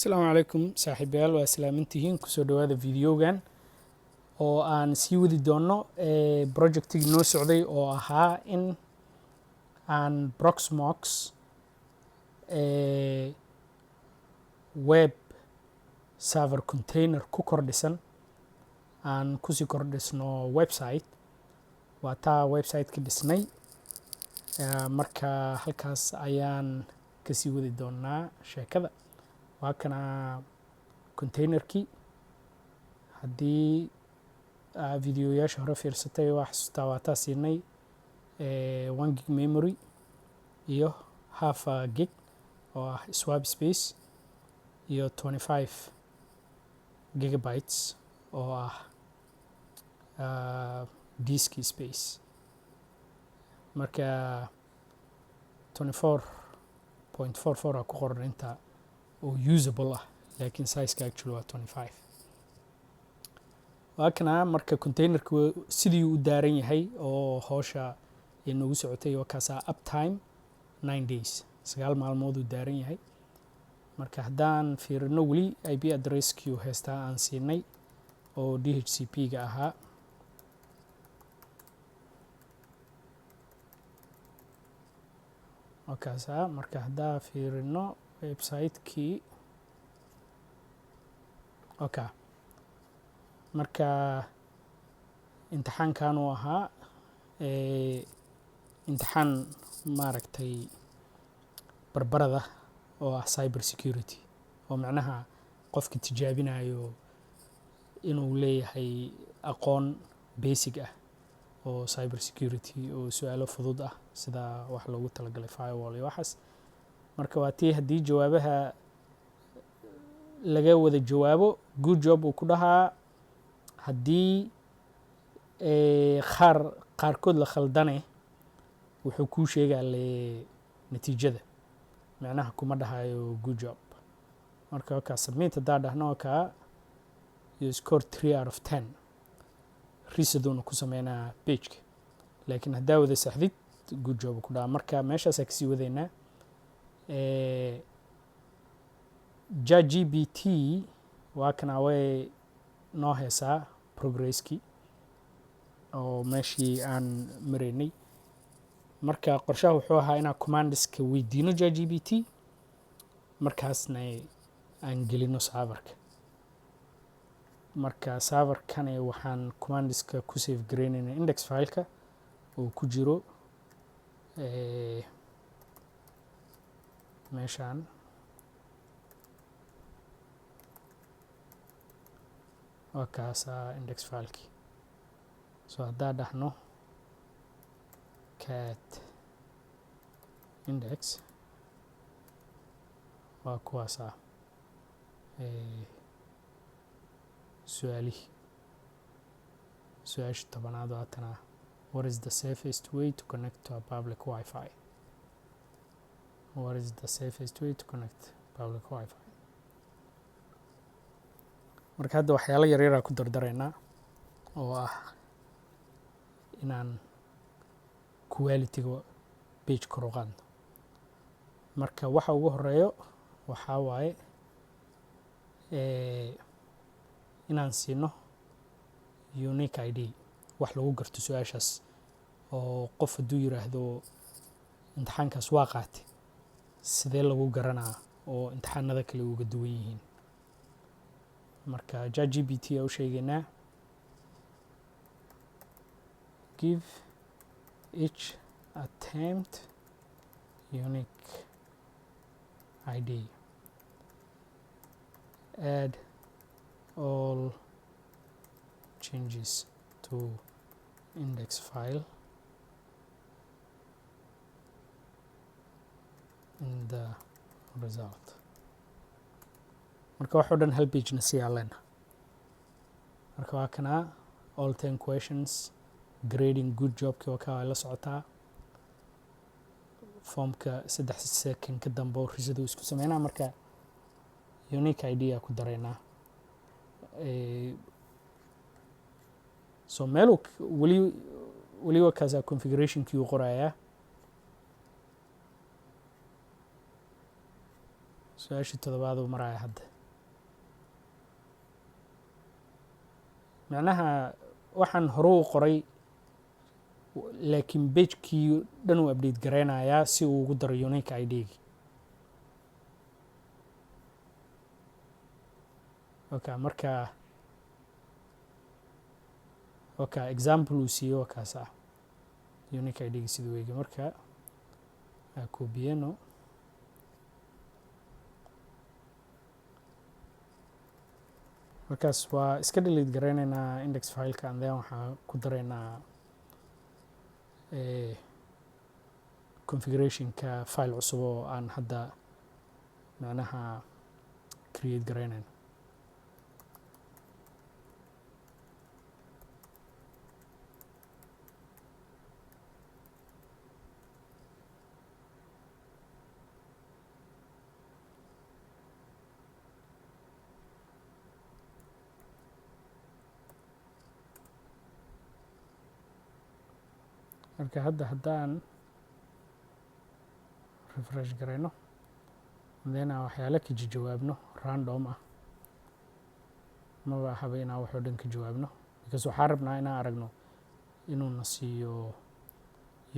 السلام عليكم saaxiibayaal waa salaamantihiin kusoo dhawaada videogan oo aan sii wadi doono projectigi noo socday oo ahaa in aan Proxmox web server container ku kordhisan aan kusii kordhisno website waa taa website ka dhisnay marka halkaas ayaan kasii wadi doonaa sheekada waa kana containerkii haddii videoyaasha hore fiirsatay waa xasuustaa waa taa siinay 1 gig memory iyo half a gig oo ah swap space iyo 25 gigabytes oo ah disk space marka 24.44 ku qoran inta oo usable ah laakiin size-ka actually waa 25 waa kana marka containerku sidii u daaran yahay oo hawsha ay noogu socotay oo kaasa uptime 9 days 9 maalmood uu daaran yahay marka haddaan fiirino weli IP addresskii heestaa aan siinay oo DHCP-ga ahaa kaasa marka haddaan fiirino website-kii marka imtixaankan uu ahaa imtixaan maaragtay barbarada oo ah cyber security oo macnaha qofka tijaabinayo inuu leeyahay aqoon basic ah oo cyber security oo su'aalo fudud ah sida wax loogu talagalay firewall iyo waxaas marka waa tii haddii jawaabaha laga wada jawaabo good job uu ku dhahaa haddii qaarkood la khaldane wuxuu kuu sheegaa natiijada macnaha kuma dhahayo good job marka wakaa submit haddaa dhahno wakaa you score 3 out of 10 risaduuna ku sameynaa pageka laakiin haddaa wada saxdid good job ku dhahaa marka meeshaasaa kasii wadaynaa ChatGPT waa kana way noo heesaa progresskii oo meeshii aan maraynay marka qorshaha wuxuu ahaa inaan commandeska weydiino ChatGPT markaasna aan gelino serverka marka serverkani waxaan commandeska ku save gareynaynaa index fileka oo ku jiro meeshaan waa kaasa index filekii so haddaa dhahno cat index waa kuwaasa su-aasha tobanaad waatana what is the safest way to connect to a public Wi-Fi what is the safest way to connect public Wi-Fi marka hadda waxyaalo yaryara ku dardaraynaa oo ah inaan quality-ga page kor u qaadno marka waxa ugu horeeyo waxaa waaye inaan siino unique ID wax lagu garto su-aashaas oo qof hadduu yiraahdo imtixaankaas waa qaatay sidee lagu garanaa oo imtixaanada kale uga duwan yihiin marka ChatGPT u sheegaynaa give each attempt unique ID add all changes to index file in the result marka waxoo dhan hal page na sii alena marka waa kana all 10 questions grading good jobki waa kaa la socotaa formka 3 second ka dambe oo risadu isku sameynaa marka unique ID ku dareynaa so meel weli waa kaasa configurationkii uu qorayaa su-aashii toddobaad uu maraya hadda macnaha waxaan hore u qoray laakiin pagekii dhan uu update gareynayaa si uu ugu daro unique ID-gi. Okay, marka okay, example uu siiyo waa kaas ah unique ID-gi siduu eegi. Marka koobiyeno markaas waa iska delete gareynaynaa index fileka and then waxaan ku dareynaa configurationka file cusub oo aan hadda macnaha create gareynayno. marka hadda haddaan refresh gareyno then waxyaalo ka jawaabno random ah maba ahaba inaan wax oo dhan ka jawaabno because waxaan rabnaa inaan aragno inuu na siiyo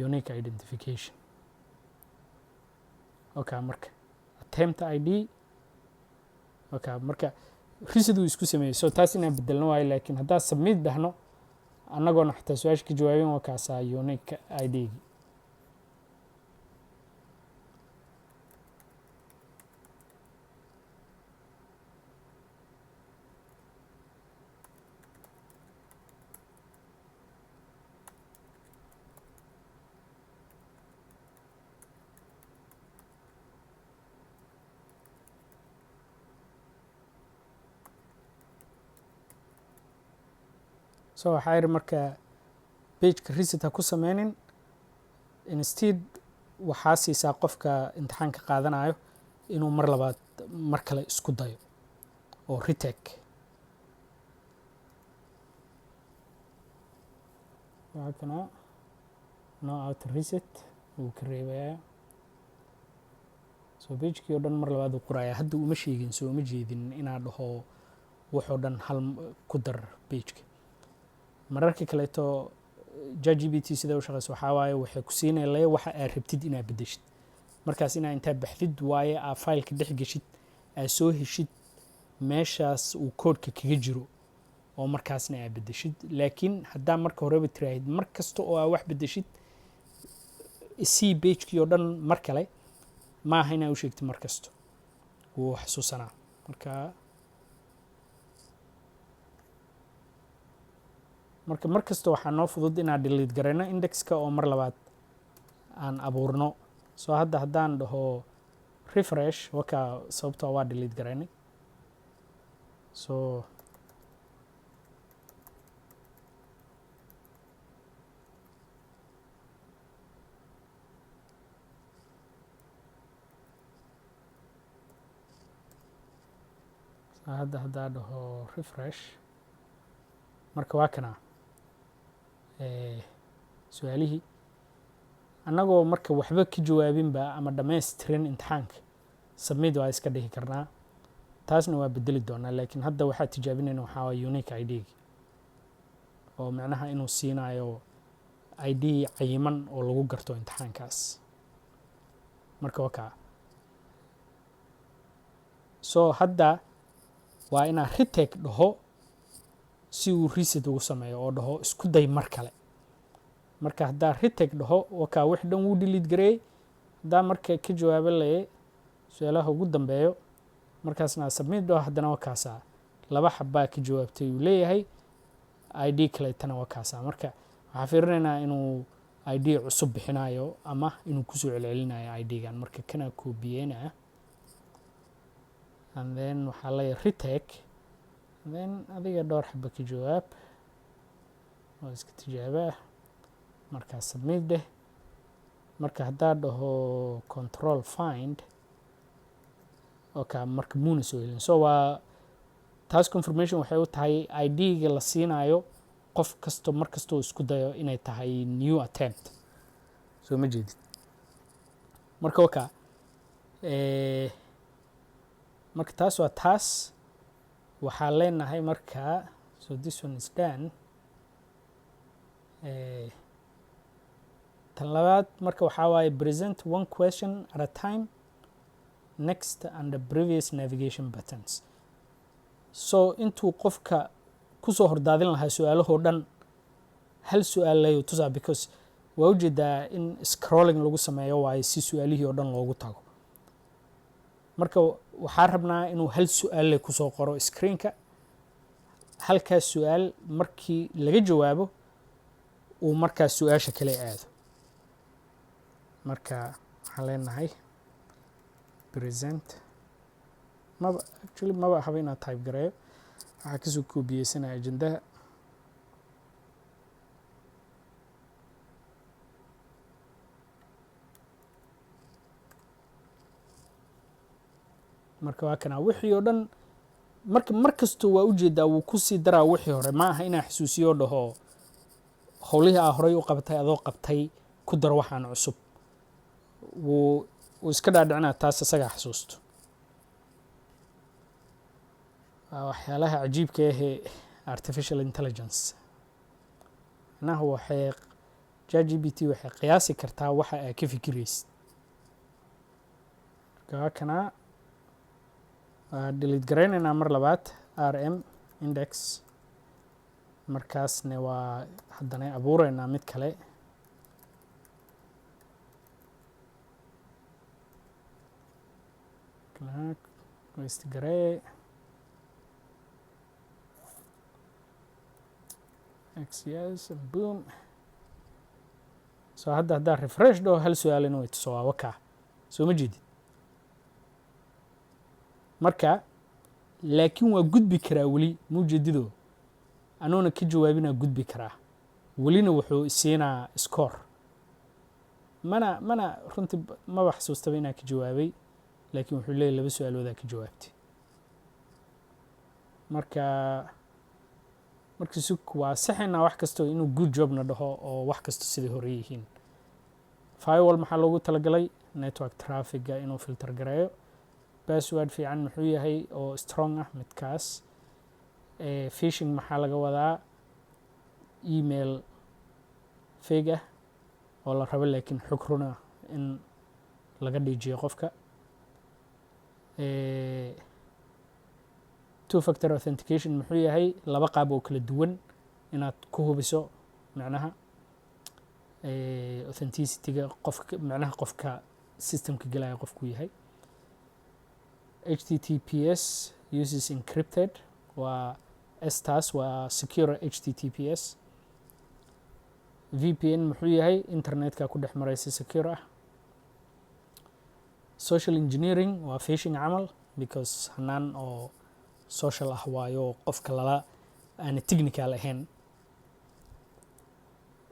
unique identification. Okay, marka attempt ID. Okay, marka risiduu isku sameeyey so taas inaan bedelno waayo laakiin haddaan submit dhahno annagoona xataa su-aasha ka jawaabin waa kaasaa unique ID-gi. so waxaa yidhi marka pageka reset ha ku sameynin instead waxaa siisaa qofka imtixaanka qaadanayo inuu mar labaad mar kale isku dayo oo retake. waxaa kana no out reset wuu ka reebayaa so pagekii oo dhan mar labaad uu qorayaa. hadda uma sheegin so uma jeedin inaan dhaho waxoo dhan hal ku dar pageka. mararka kaleeto ChatGPT sida u shaqeyso waxaa waaye waxay ku siinaysaa waxa aad rabtid inaad bedeshid markaas inaa intaa baxdid waaye aa fileka dhex geshid aa soo heshid meeshaas uu koodhka kaga jiro oo markaasna aa bedeshid. laakiin haddaa marka horeba tiraahid mar kasta oo aa wax bedeshid isii pagekii oo dhan mar kale ma aha inaa u sheegtid mar kasto wuu xasuusanaa. marka mar kasta waxaa noo fudud inaan delete gareyno indexka oo mar labaad aan abuurno. so hadda haddaan dhaho refresh wakaa sababtoo waa delete gareynay. so hadda haddaan dhaho refresh marka waa kanaa su-aalihii annagoo marka waxba ka jawaabinba ama dhammaystirin imtixaanka submit waa iska dhihi karnaa taasna waa bedeli doonaa. laakiin hadda waxaa tijaabinayna waxaa waa unique ID-gi oo macnaha inuu siinayo ID cayiman oo lagu garto imtixaankaas. marka wakaa so hadda waa inaa retake dhaho si uu reset ugu sameeyo oo dhaho isku day mar kale. marka haddaa retake dhaho wakaa wix dhan wuu delete gareeyey. haddaa marka ka jawaabo laye su-aalaha ugu dambeeyo markaasna submit dhaho haddana wakaasaa laba xabbaa ka jawaabtay uu leeyahay ID kaleetana wakaasaa. marka waxaa fiirinaynaa inuu ID cusub bixinayo ama inuu kusoo celcelinayo ID-gan. marka kana koobiyeyna and then waxaa leeyahay retake then adiga dhowr xabba ka jawaab oo iska tijaaba markaa submit dheh. marka haddaa dhaho control find okay marka muuna soo helin. so waa taas confirmation waxay u tahay ID-ga la siinayo qof kasto mar kastoo isku dayo inay tahay new attempt. so ma jeedid marka wakaa marka taas waa taas waxaa leenahay marka So this one is done. tan labaad marka waxaa waaye present one question at a time next and the previous navigation buttons. So intuu qofka kusoo hordaadin lahaa su-aalahoo dhan hal su-aal layu tusaa because waa ujeedaa in scrolling lagu sameeyo waayo si su-aalihii oo dhan loogu tago. marka waxaa rabnaa inuu hal su-aal leh kusoo qoro screenka, halkaas su-aal markii laga jawaabo uu markaas su-aasha kale aado. marka waxaan leenahay present actually maba ahaba inaad type gareeyo, waxaa kasoo koobiyeysanaya ajendaha. marka waa kana wixii oo dhan mar kasta waa ujeedaa wuu kusii daraa wixii hore, ma aha inaa xasuusiyo dhaho howlihii aa horey u qabtay adoo qabtay ku dar waxaan cusub. wuu iska dhaadhicinaa taas isagaa xasuusto. waxyaalaha cajiibka ahee artificial intelligence macnaha waxay ChatGPT waxay qiyaasi kartaa waxa aa ka fikiraysid. marka kana delete garaynaynaa mar labaad rm index, markaasna waa haddana abuuraynaa mid kale. garee xs boom. so haddaa refresh dhoo hal su-aal inuu ituso waa wakaa soo ma jeedid. marka laakiin waa gudbi karaa weli muujeedido anoona ka jawaabinaa gudbi karaa welina wuxuu isiinaa score. mana runtii maba xasuustaba inaa ka jawaabay, laakiin wuxuu leeyahy 2 su-aaloodaa ka jawaabtay. marka suk waa saxaynaa wax kastoo inuu good jobna dhaho oo wax kasto siday hore yihiin. firewall maxaa loogu talagalay network trafficga inuu filter gareeyo. password fiican muxuu yahay oo strong ah midkaas. phishing maxaa laga wadaa email fake ah oo la rabo laakiin xog runa in laga dhiijiyo qofka. two factor authentication muxuu yahay laba qaab oo kala duwan inaad ku hubiso macnaha authenticity-ga qofka macnaha qofka systemka galaya qofku yahay. https uses encrypted waa staas waa secure https. vpn muxuu yahay internetka ku dhex maraysa secure ah. social engineering waa phishing camal because hanaan oo social ah waayo qofka lala aana technical ahayn.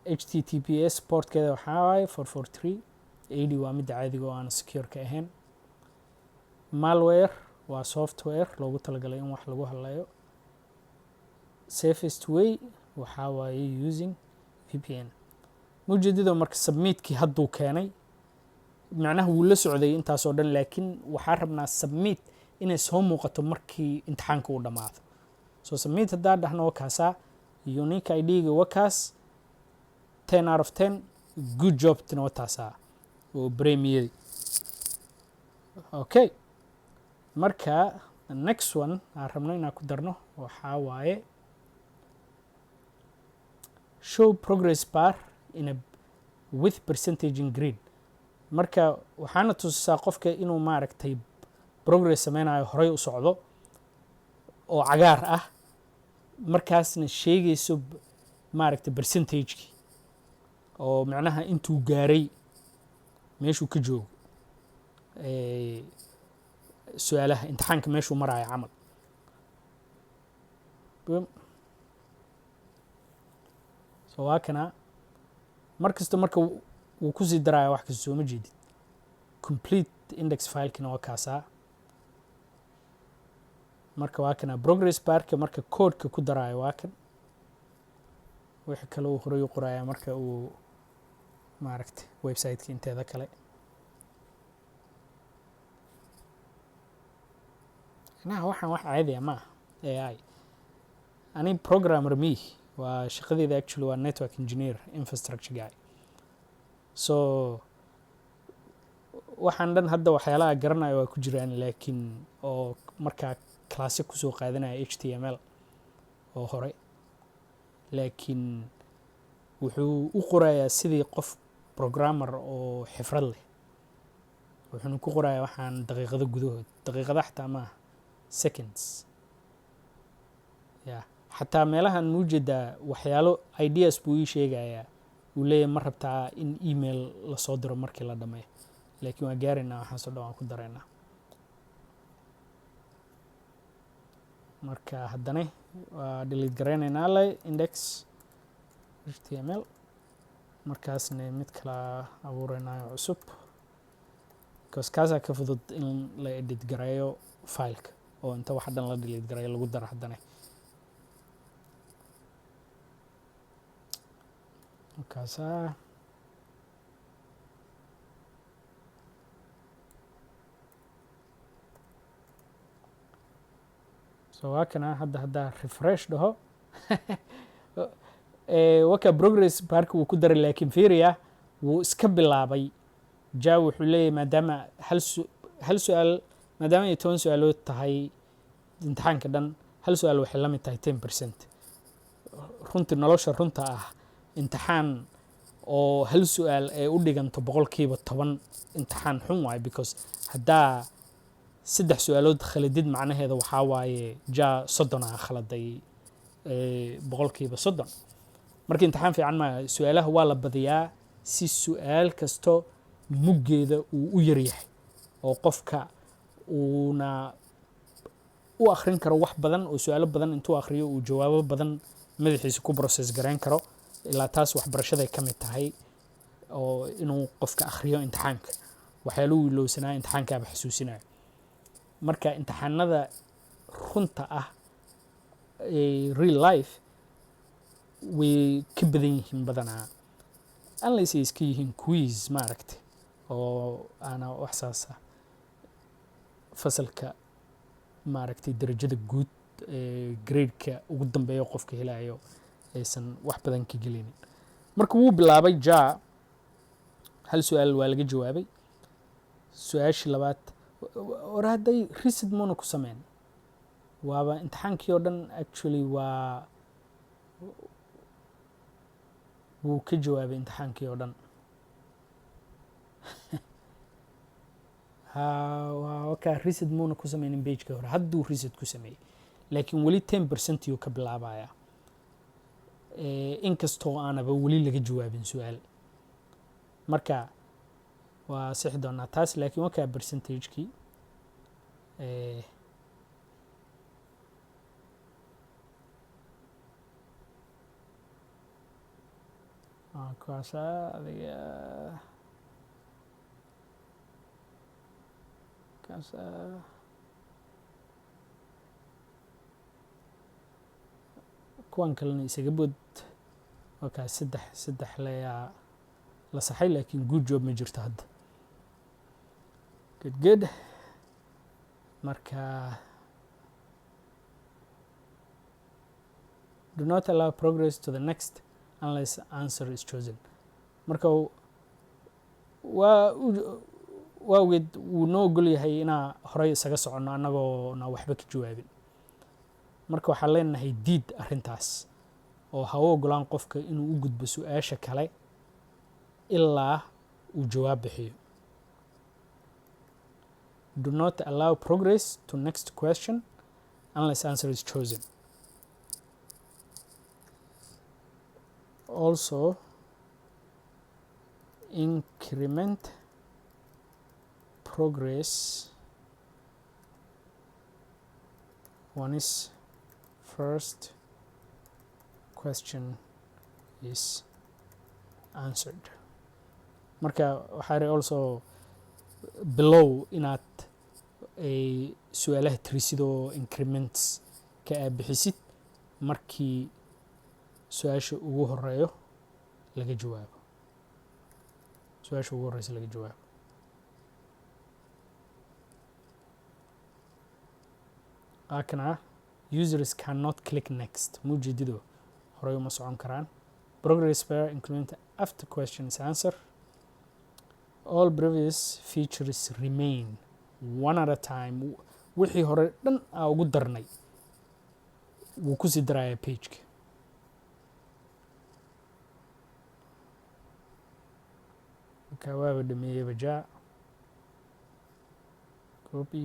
https portkeeda waxaa waaye 443 waa midda caadiga oo aan secure ka ahayn. malware waa software loogu talagalay in wax lagu halayo. safest way waxaa waaye using vpn. mujeedido marka submitkii hadduu keenay macnaha wuu la socday intaasoo dhan, laakiin waxaa rabnaa submit inay soo muuqato markii imtixaanka uu dhammaado. so submit haddaa dhahno wakaasaa unique id-ga wakaas 10 out of 10 good job tina wataasaa oo premiyadi. okay marka next one aan rabno inaan ku darno waxaa waaye show progress bar with percentage in green. marka waxaana tusisaa qofka inuu maaragtay progress sameynayo horey u socdo oo cagaar ah, markaasna sheegayso maaragtay percentage-kii oo macnaha intuu gaaray meeshuu ka joogo su-aalaha imtixaanka meeshuu maraayo camal. so waa kana mar kasta marka wuu kusii daraya wax kasta soo ma jeedid. complete index filekina waa kaasaa. marka waa kana progress barka marka codeka ku daraayo waa kan wixii kale uu horey u qoraya marka uu maaragtay website-ka inteeda kale. waxaan wax caadi ah maaha AI. ani programmer me waa shaqadeyda actually waa network engineer infrastructure guy so waxaan dhan hadda waxyaalaha garanayo waa ku jiraan laakiin oo markaa classic kusoo qaadanaya html oo hore laakiin wuxuu u qorayaa sidii qof programmer oo xifrad leh wuxuuna ku qorayaa waxaan daqiiqado gudahood daqiiqada xataa maaha seconds ya xataa meelahan muu jeedaa waxyaalo ideas buu ii sheegayaa uu leeyahay ma rabtaa in email lasoo diro markii la dhameeyo laakiin waa gaaraynaa waxaasoo dhan waan ku daraynaa marka haddana waa delete garaynaynaa le index html markaasna mid kala abuuraynayo cusub because kaasaa ka fudud in la edit gareeyo fileka oo inta wax dhan la delete gareeyo lagu daro haddana markaasaa so waa kana hadda refresh dhaho waka progress barka wuu ku daray laakiin fiiriya wuu iska bilaabay ja wuxuu leeyahay maadaama hal su-aal maadaama ay 10 su-aalood tahay imtixaanka dhan hal su-aal waxay la mid tahay 10% runtii nolosha runta ah imtixaan oo hal su-aal ay u dhiganto 10% imtixaan xun waaye because haddaa 3 su-aalood khaladid macnaheeda waxaa waaye ja 30 khaladay 30% marka imtixaan fiican ma su-aalaha waa la badiyaa si su-aal kasto muggeeda uu u yaryahay oo qofka uuna u akhrin karo wax badan oo su-aalo badan intuu akhriyo uu jawaabo badan madaxiisa ku process gareyn karo ilaa taas waxbarashaday ka mid tahay oo inuu qofka akhriyo imtixaanka waxyaaluhu ilowsanaa imtixaankaaba xasuusinayo marka imtixaanada runta ah real life way ka badan yihiin badanaa unless ay iska yihiin quiz maaragtay oo ana wax saasa fasalka maaragtay darajada guud grade-ka ugu dambeeyo qofka helayo aysan wax badan ka gelinin marka wuu bilaabay ja hal su-aal waa laga jawaabay su-aashii labaad war hadday reset moona ku sameyn waaba imtixaankii oo dhan actually wuu ka jawaabay imtixaankii oo dhan waka reset moona ku sameynin pageka hore hadduu reset ku sameeyey laakiin weli 10% yuu ka bilaabaya inkastoo aanaba weli laga jawaabin su-aal marka waa sixi doonaa taas laakiin wakaa percentage-kii kaasaa adiga kaasaa kuwan kalena isaga bood wakaa saddex leeyaa la saxay laakiin good job ma jirto hadda good marka do not allow progress to the next unless answer is chosen marka waawgeed wuu noo ogol yahay inaa horey isaga soconno annagoo na waxba ka jawaabin marka waxaan leenahay diid arrintaas oo ha u ogolaan qofka inuu u gudbo su-aasha kale ilaa uu jawaab bixiyo do not allow progress to next question unless answer is chosen also increment progress once first question is answered marka waxaa also below inaad ay su-aalaha tirisidoo increments ka bixisid markii su-aasha ugu horeeyo laga jawaabo su-aasha ugu horeysa laga jawaabo akana users cannot click next mujidido horay uma socon karaan progress bar increment after question is answer all previous features remain one at a time wixii hore dhan aa ugu darnay wuu ku sii darayaa pageka marka waaba dhameeyeyba jaa copy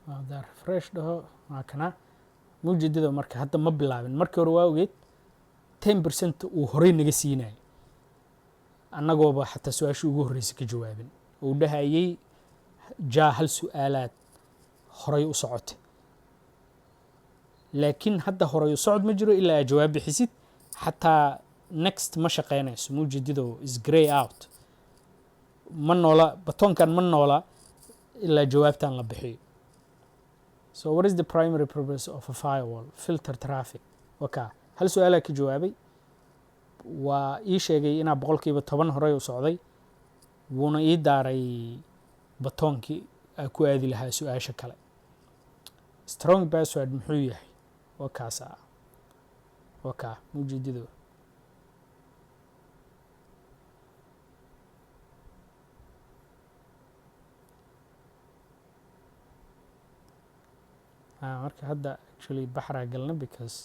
hadaan refresh dhaho waa kana muujidada marka hadda ma bilaabin markii hore waa ogeed 10% uu horey naga siinayay annagooba xataa su-aashii ugu horreysay ka jawaabin uu dhahayay jaa hal su-aalaad horey u socotay laakiin hadda horey u socod ma jiro ilaa aad jawaab bixisid xataa next ma shaqeynayso muujidado is grey out ma noola batoonkan ma noola ilaa jawaabtan la bixiyo so what is the primary purpose of a firewall filter traffic waka hal su-aalaa ka jawaabay waa ii sheegay inaa 10% horey u socday wuuna ii daaray batoonkii aa ku aadi lahaa su-aasha kale strong password muxuu yahay wakaasa waka mujidido marka hadda actually baxraa galna because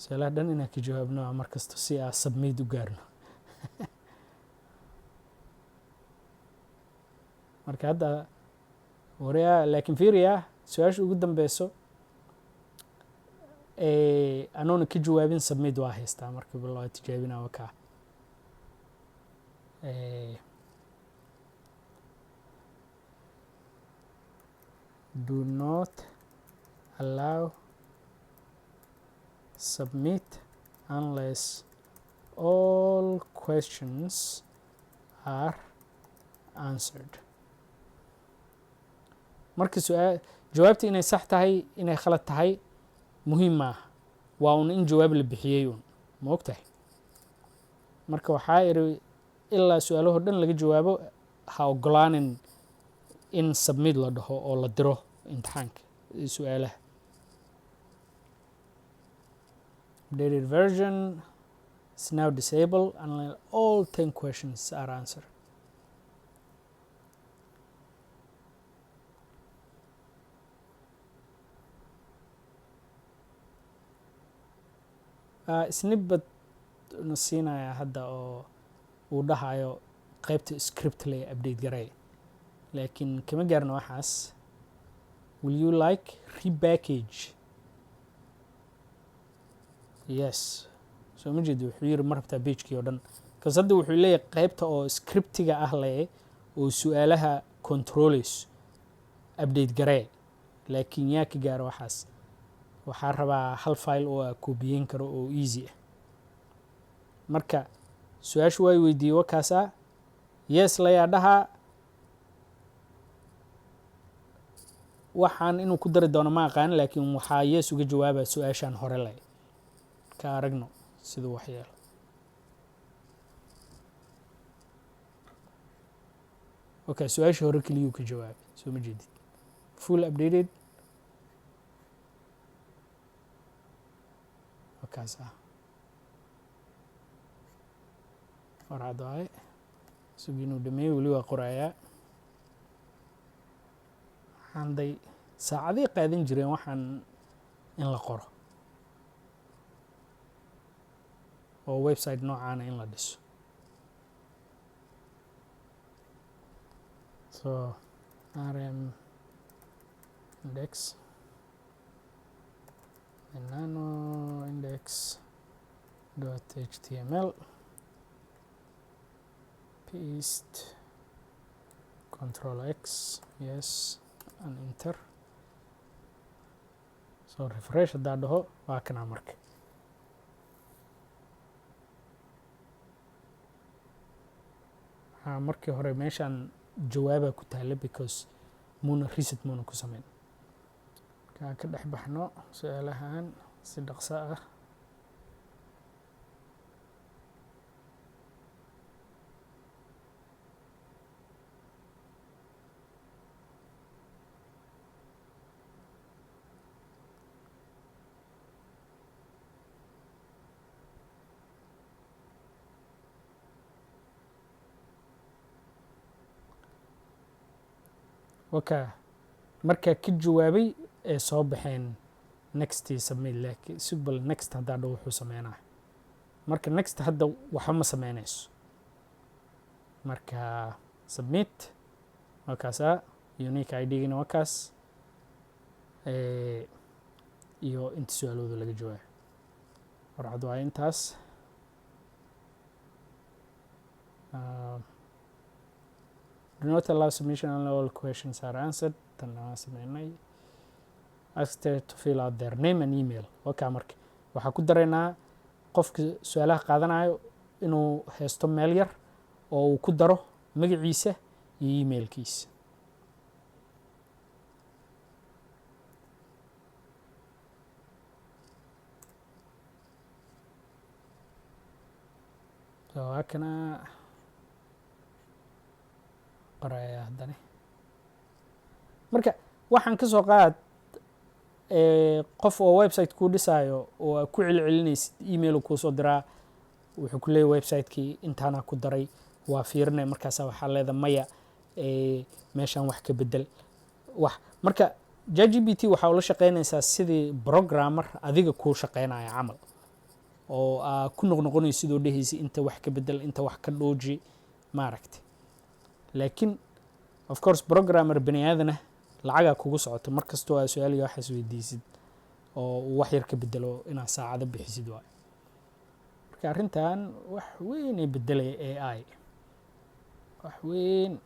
su-aalaha dhan inaan ka jawaabno mar kasta si aa submit u gaarno marka hadda wariya laakiin fiiriya su-aasha ugu dambeyso anoona ka jawaabin submit waa haystaa marka loo tijaabina wakaa do not allow submit unless all questions are answered marka jawaabta inay sax tahay inay khalad tahay muhiim maaha waa un in jawaab la bixiyey un ma og tahay marka waxaa iri ilaa su-aalahoo dhan laga jawaabo ha ogolaanin in submit la dhaho oo la diro imtixaanka su-aalaha updated version is now disabled unless all 10 questions are answered snippet na siinaya hadda oo uu dhahayo qaybta script lay update garay laakiin kama gaarno waxaas will you like repackage yes so ma jeedo wuxuu yiri ma rabtaa pagekii oo dhan kas hadda wuxuu leeyahay qaybta oo scriptiga ah leh oo su-aalaha controlayso update garay laakiin yaa ka gaaro waxaas waxaa rabaa hal file oo koobiyeyn karo oo easy ah marka su-aashu way weydiiyey wakaasa yes layaa dhahaa waxaan inuu ku dari doono ma aqaan laakiin waxaa yes uga jawaaba su-aashan hore leh ka aragno siduu wax yeelo okay su-aasha hore keliyuu ka jawaabay soo ma jeedid full updated wakaasa warcad waaye sugi inuu dhameeyo weli waa qorayaa waxaanday saacadii qaadan jireen waxaan in la qoro oo website noocaana in la dhiso so rm index nano index .html paste control x yes and enter so refresh haddaa dhaho waa kanaa marka markii hore meeshaan jawaabaa ku taalla because muuna reset muuna ku samayn. Kaa ka dhex baxno su-aalahan si dhaqso ah. waka markaa ka jawaabay ee soo baxeen next submit laakiin subal next haddaa dhow wuxuu sameynaa marka next hadda waxa ma sameynayso marka submit wakaasa unique ID-gina wakaas iyo inta su-aalooda laga jawaabo warcad waa intaas. Do not allow submission unless all questions are answered. Tanaa sameynay. Ask them to fill out their name and email. Waka marka waxaa ku dareynaa qofka su-aalaha qaadanayo inuu haysto meel yar oo uu ku daro magaciisa iyo emailkiisa. Hakana qoraya haddana marka waxaan ka soo qaad qof oo website kuu dhisaayo oo ku celcelinaysid email kuu soo diraa wuxuu ku leeyahay website-kii intaana ku daray waa fiirinay markaas waxaa leedahay maya meeshaan wax ka bedel wax marka ChatGPT waxaa ula shaqeynaysaa sidii programmer adiga kuu shaqeynaya camal oo ku noqnoqonay sidoo dhehaysi inta wax ka bedel inta wax ka dhooji maaragtay laakiin of course programmer bani aadana lacaga kugu socoto markastoo aad su-aal iyo waxaas weydiisid oo wax yar ka bedelo inaad saacado bixisid waay marka arrintan wax weyn ay bedelay AI wax weyn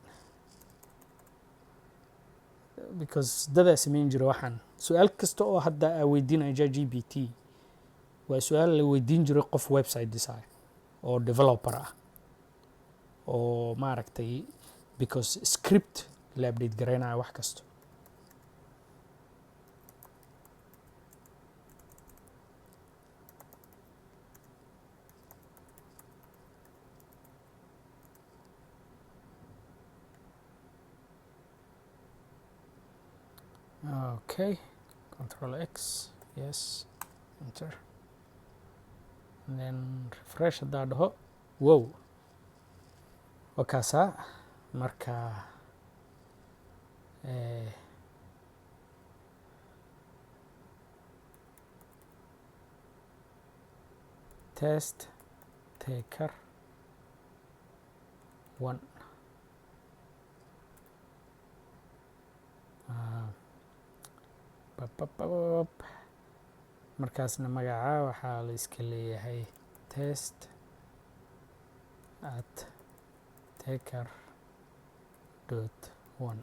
because dadaa samayn jira waxaan su-aal kasta oo hadda aa weydiinaya ChatGPT waa su-aal la weydiin jiray qof website design oo developer ah oo maaragtay because script la update gareynayo wax kasto. Okay, Control X, yes, enter, and then refresh haddaa dhaho wow wakaasa marka test taker 1 markaasna magaca waxaa la iska leeyahay test at taker.1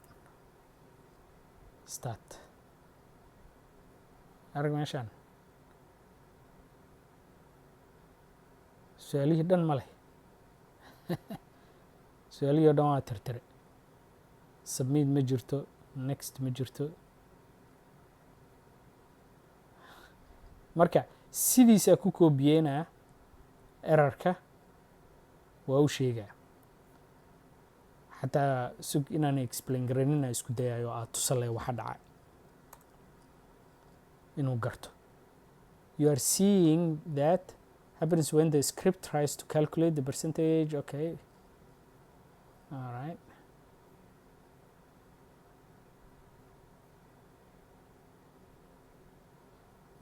start arag meeshaan su-aalihii dhan ma leh su-aalihii o dhan waa tirtire submit ma jirto next ma jirto marka sidiisaa ku koobiyeynaa errorka waa u sheegaa xataa sug inaan explain garanina isku dayayo aad tusale waxa dhacay inuu garto. You are seeing that happens when the script tries to calculate the percentage. Okay, all right.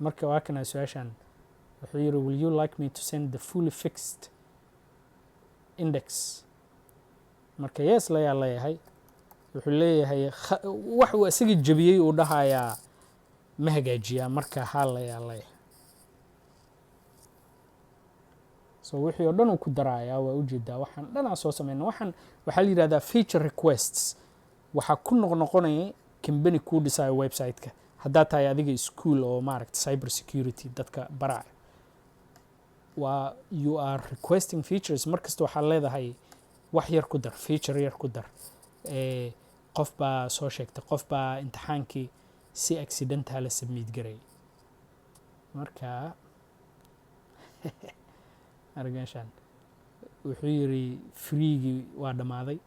marka waa kana su-aashaan wuxuu yiri will you like me to send the fully fixed index marka yes layaa leeyahay wuxuu leeyahay wax uu isaga jabiyey uu dhahayaa ma hagaajiyaa marka hal layaa leeyahay so wixii oo dhan uu ku darayaa waa ujeedaa waxaan dhanaa soo sameynaa waxaan waxaa la yidhahdaa feature requests waxaa ku noqnoqonaya company kuu dhisaayo website-ka haddaa tahay adiga school oo maaragta cyber security dadka baraayo waa you are requesting features markasta waxaa leedahay wax yar ku dar feature yar ku dar qof baa soo sheegtay qof baa imtixaankii si accidental la submit garay marka argashan wuxuu yiri freegii waa dhamaaday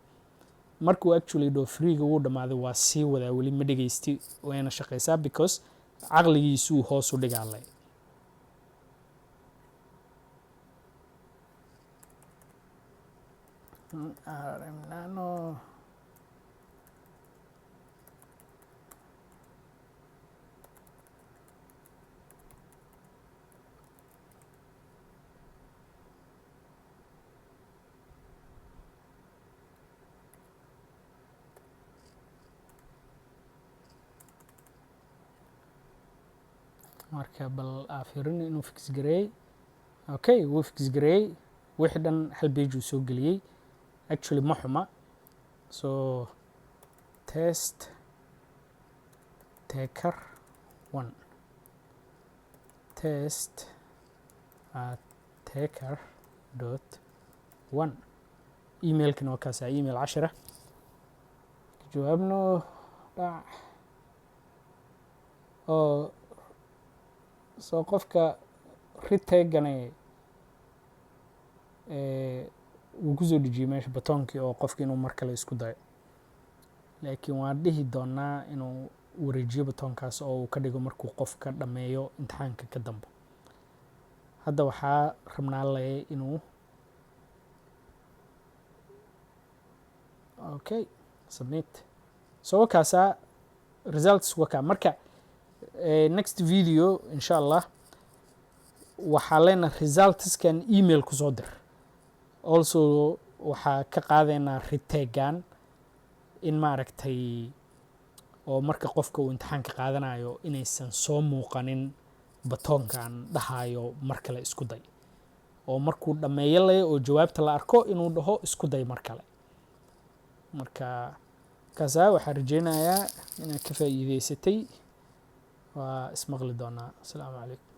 markuu actually do freega wuu dhamaaday waa sii wadaa weli ma dhageysti wayna shaqeysaa because caqligiisu hoos u dhigaalay no marka bal afirin inuu fix gareey okay wuu fix gareey wixii dhan hal page uu soo geliyay actually ma xuma so test taker 1 test taker .1 emailkana waa kaasa email 10 jawaabno dhac oo soo qofka retagane wuu ku soo dhijiyay meesha batoonkii oo qofka inuu mar kale isku dayo laakiin waan dhihi doonaa inuu wareejiyo batoonkaas oo uu ka dhigo markuu qofka dhameeyo imtixaanka ka dambe hadda waxaa rabnaa leeyahay inuu okay submit so kaasa results waka marka next video insha Allah waxaa leena results kan email ku soo dir also waxaa ka qaadeynaa retagan in maaragtay oo marka qofka uu imtixaanka qaadanayo inaysan soo muuqanin batoonkan dhahayo mar kale isku day oo markuu dhameeyo leh oo jawaabta la arko inuu dhaho isku day mar kale marka kaasa waxaan rajeynayaa inaad ka faa'iideysatay waa ismaqli doonaa. Assalaamu calaykum.